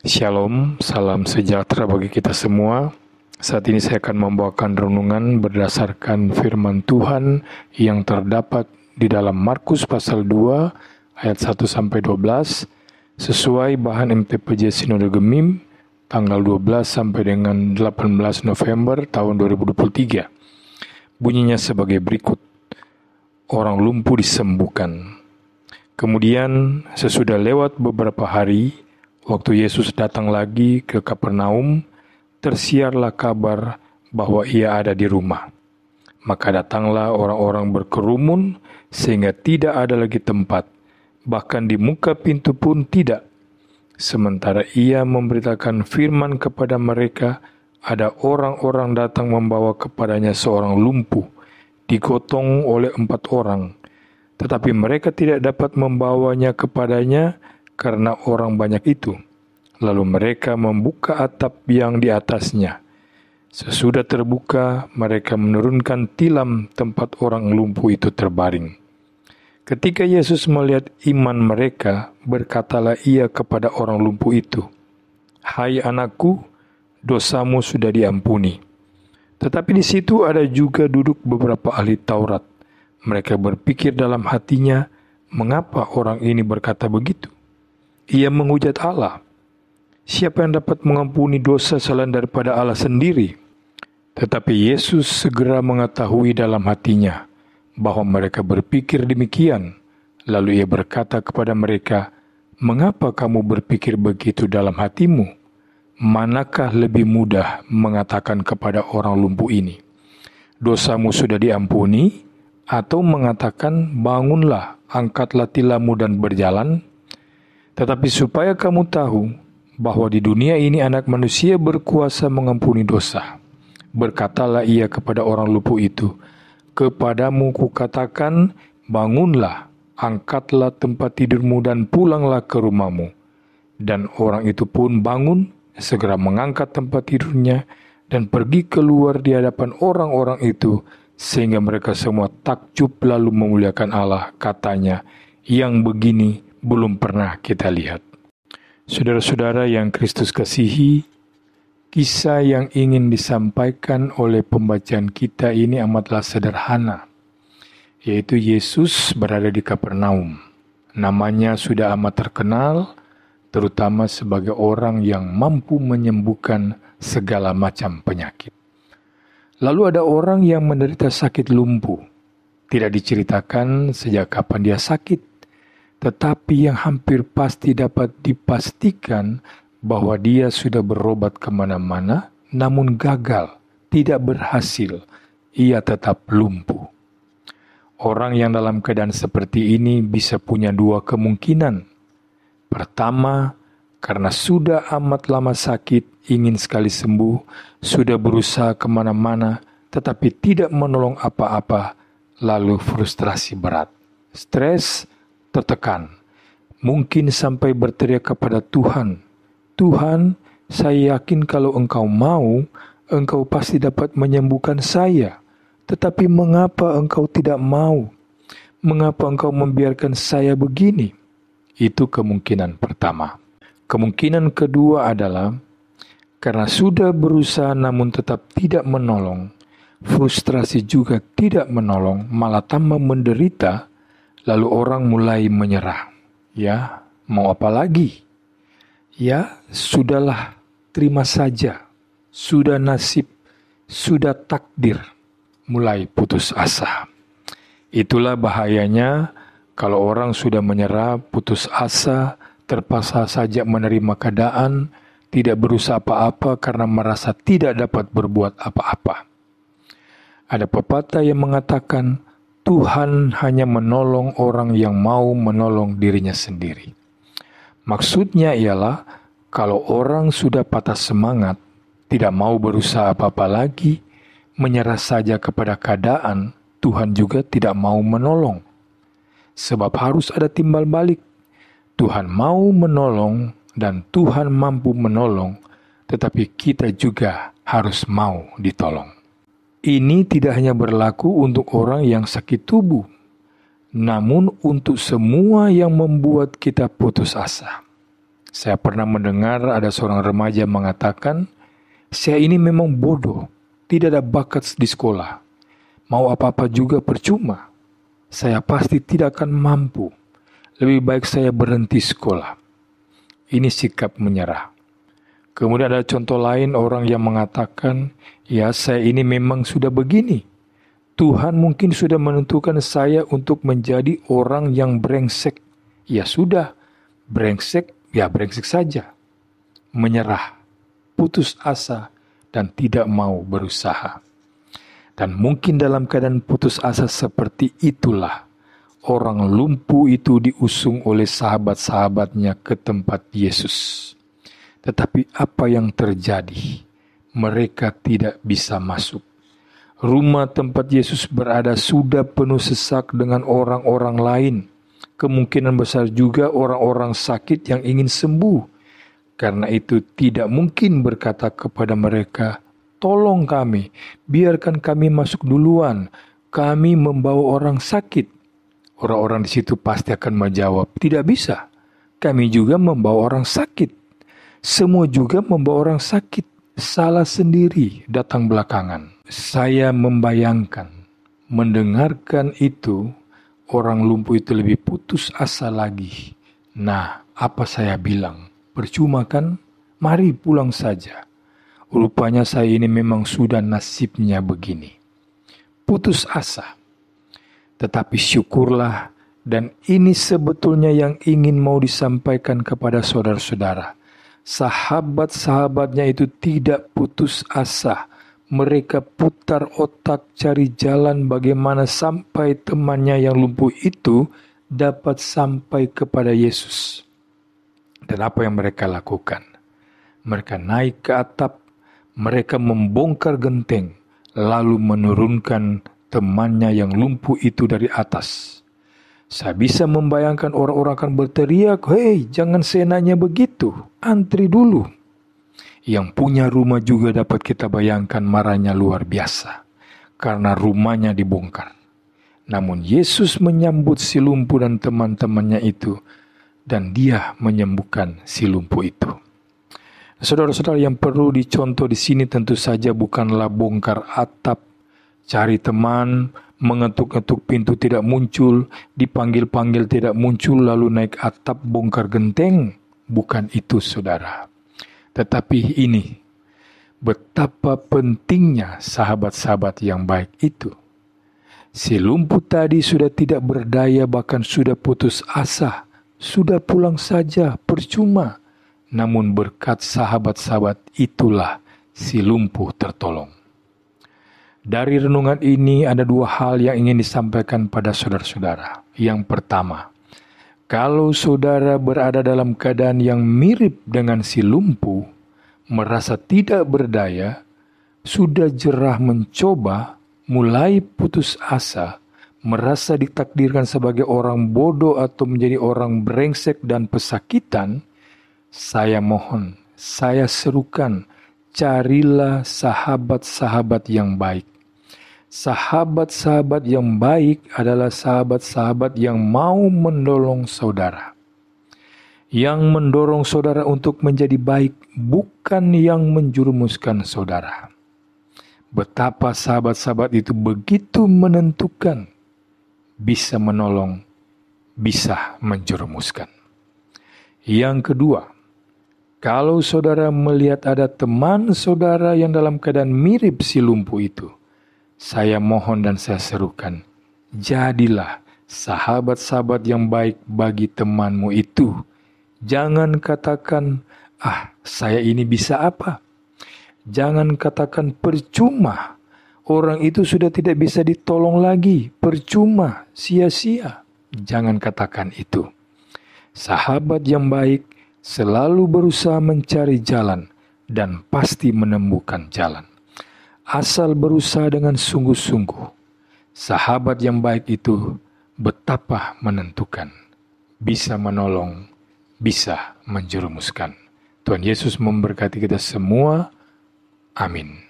Shalom, salam sejahtera bagi kita semua. Saat ini saya akan membawakan renungan berdasarkan firman Tuhan yang terdapat di dalam Markus pasal 2 ayat 1-12 sesuai bahan MTPJ Sinode Gemim tanggal 12 sampai dengan 18 November tahun 2023. Bunyinya sebagai berikut. Orang lumpuh disembuhkan. Kemudian sesudah lewat beberapa hari, waktu Yesus datang lagi ke Kapernaum, tersiarlah kabar bahwa ia ada di rumah. Maka datanglah orang-orang berkerumun sehingga tidak ada lagi tempat, bahkan di muka pintu pun tidak. Sementara ia memberitakan firman kepada mereka, ada orang-orang datang membawa kepadanya seorang lumpuh, digotong oleh 4 orang. Tetapi mereka tidak dapat membawanya kepadanya karena orang banyak itu. Lalu mereka membuka atap yang di atasnya. Sesudah terbuka, mereka menurunkan tilam tempat orang lumpuh itu terbaring. Ketika Yesus melihat iman mereka, berkatalah ia kepada orang lumpuh itu, "Hai anakku, dosamu sudah diampuni." Tetapi di situ ada juga duduk beberapa ahli Taurat. Mereka berpikir dalam hatinya, mengapa orang ini berkata begitu? Ia menghujat Allah. Siapa yang dapat mengampuni dosa selain daripada Allah sendiri? Tetapi Yesus segera mengetahui dalam hatinya bahwa mereka berpikir demikian. Lalu ia berkata kepada mereka, "Mengapa kamu berpikir begitu dalam hatimu? Manakah lebih mudah mengatakan kepada orang lumpuh ini, 'Dosamu sudah diampuni,' atau mengatakan, 'Bangunlah, angkatlah tilammu dan berjalan'? Tetapi supaya kamu tahu bahwa di dunia ini anak manusia berkuasa mengampuni dosa. Berkatalah ia kepada orang lumpuh itu, 'Kepadamu kukatakan, bangunlah, angkatlah tempat tidurmu dan pulanglah ke rumahmu.' Dan orang itu pun bangun, segera mengangkat tempat tidurnya dan pergi keluar di hadapan orang-orang itu, sehingga mereka semua takjub lalu memuliakan Allah, katanya, 'Yang begini belum pernah kita lihat.'" Saudara-saudara yang Kristus kasihi, kisah yang ingin disampaikan oleh pembacaan kita ini amatlah sederhana, yaitu Yesus berada di Kapernaum. Namanya sudah amat terkenal, terutama sebagai orang yang mampu menyembuhkan segala macam penyakit. Lalu ada orang yang menderita sakit lumpuh. Tidak diceritakan sejak kapan dia sakit, tetapi yang hampir pasti dapat dipastikan bahwa dia sudah berobat kemana-mana, namun gagal, tidak berhasil, ia tetap lumpuh. Orang yang dalam keadaan seperti ini bisa punya 2 kemungkinan. Pertama, karena sudah amat lama sakit, ingin sekali sembuh, sudah berusaha kemana-mana, tetapi tidak menolong apa-apa, lalu frustrasi berat, stres, tertekan. Mungkin sampai berteriak kepada Tuhan, "Tuhan, saya yakin kalau Engkau mau, Engkau pasti dapat menyembuhkan saya. Tetapi mengapa Engkau tidak mau? Mengapa Engkau membiarkan saya begini?" Itu kemungkinan pertama. Kemungkinan kedua adalah karena sudah berusaha namun tetap tidak menolong, frustrasi juga tidak menolong, malah tambah menderita, lalu orang mulai menyerah. Ya, mau apa lagi? Ya, sudahlah, terima saja. Sudah nasib, sudah takdir. Mulai putus asa. Itulah bahayanya kalau orang sudah menyerah, putus asa, terpaksa saja menerima keadaan, tidak berusaha apa-apa karena merasa tidak dapat berbuat apa-apa. Ada pepatah yang mengatakan, Tuhan hanya menolong orang yang mau menolong dirinya sendiri. Maksudnya ialah, kalau orang sudah patah semangat, tidak mau berusaha apa-apa lagi, menyerah saja kepada keadaan, Tuhan juga tidak mau menolong. Sebab harus ada timbal balik. Tuhan mau menolong dan Tuhan mampu menolong, tetapi kita juga harus mau ditolong. Ini tidak hanya berlaku untuk orang yang sakit tubuh, namun untuk semua yang membuat kita putus asa. Saya pernah mendengar ada seorang remaja mengatakan, "Saya ini memang bodoh, tidak ada bakat di sekolah. Mau apa-apa juga percuma. Saya pasti tidak akan mampu. Lebih baik saya berhenti sekolah." Ini sikap menyerah. Kemudian ada contoh lain, orang yang mengatakan, "Ya, saya ini memang sudah begini. Tuhan mungkin sudah menentukan saya untuk menjadi orang yang brengsek. Ya sudah, brengsek, ya brengsek saja." Menyerah, putus asa, dan tidak mau berusaha. Dan mungkin dalam keadaan putus asa seperti itulah orang lumpuh itu diusung oleh sahabat-sahabatnya ke tempat Yesus. Tetapi apa yang terjadi? Mereka tidak bisa masuk. Rumah tempat Yesus berada sudah penuh sesak dengan orang-orang lain. Kemungkinan besar juga orang-orang sakit yang ingin sembuh. Karena itu tidak mungkin berkata kepada mereka, "Tolong kami, biarkan kami masuk duluan. Kami membawa orang sakit." Orang-orang di situ pasti akan menjawab, "Tidak bisa. Kami juga membawa orang sakit. Semua juga membawa orang sakit. Salah sendiri datang belakangan." Saya membayangkan, mendengarkan itu, orang lumpuh itu lebih putus asa lagi. Nah, apa saya bilang? Percuma kan? Mari pulang saja. Rupanya saya ini memang sudah nasibnya begini. Putus asa. Tetapi syukurlah, dan ini sebetulnya yang ingin mau disampaikan kepada saudara-saudara. Sahabat-sahabatnya itu tidak putus asa. Mereka putar otak cari jalan bagaimana sampai temannya yang lumpuh itu dapat sampai kepada Yesus. Dan apa yang mereka lakukan? Mereka naik ke atap, mereka membongkar genteng, lalu menurunkan temannya yang lumpuh itu dari atas. Saya bisa membayangkan orang-orang akan berteriak, "Hei, jangan seenaknya begitu, antri dulu." Yang punya rumah juga dapat kita bayangkan marahnya luar biasa, karena rumahnya dibongkar. Namun Yesus menyambut si lumpuh dan teman-temannya itu, dan dia menyembuhkan si lumpuh itu. Saudara-saudara, yang perlu dicontoh di sini tentu saja bukanlah bongkar atap, cari teman, mengetuk-ketuk pintu tidak muncul, dipanggil-panggil tidak muncul, lalu naik atap bongkar genteng. Bukan itu, saudara. Tetapi ini, betapa pentingnya sahabat-sahabat yang baik itu. Si lumpuh tadi sudah tidak berdaya, bahkan sudah putus asa. Sudah pulang saja, percuma. Namun berkat sahabat-sahabat itulah si lumpuh tertolong. Dari renungan ini ada dua hal yang ingin disampaikan pada saudara-saudara. Yang pertama, kalau saudara berada dalam keadaan yang mirip dengan si lumpuh, merasa tidak berdaya, sudah jerah mencoba, mulai putus asa, merasa ditakdirkan sebagai orang bodoh atau menjadi orang brengsek dan pesakitan, saya mohon, saya serukan, carilah sahabat-sahabat yang baik. Sahabat-sahabat yang baik adalah sahabat-sahabat yang mau menolong saudara. Yang mendorong saudara untuk menjadi baik, bukan yang menjerumuskan saudara. Betapa sahabat-sahabat itu begitu menentukan, bisa menolong, bisa menjerumuskan. Yang kedua, kalau saudara melihat ada teman saudara yang dalam keadaan mirip si lumpuh itu, saya mohon dan saya serukan, jadilah sahabat-sahabat yang baik bagi temanmu itu. Jangan katakan, saya ini bisa apa? Jangan katakan percuma. Orang itu sudah tidak bisa ditolong lagi, percuma, sia-sia. Jangan katakan itu. Sahabat yang baik selalu berusaha mencari jalan dan pasti menemukan jalan. Asal berusaha dengan sungguh-sungguh. Sahabat yang baik itu betapa menentukan. Bisa menolong, bisa menjerumuskan. Tuhan Yesus memberkati kita semua. Amin.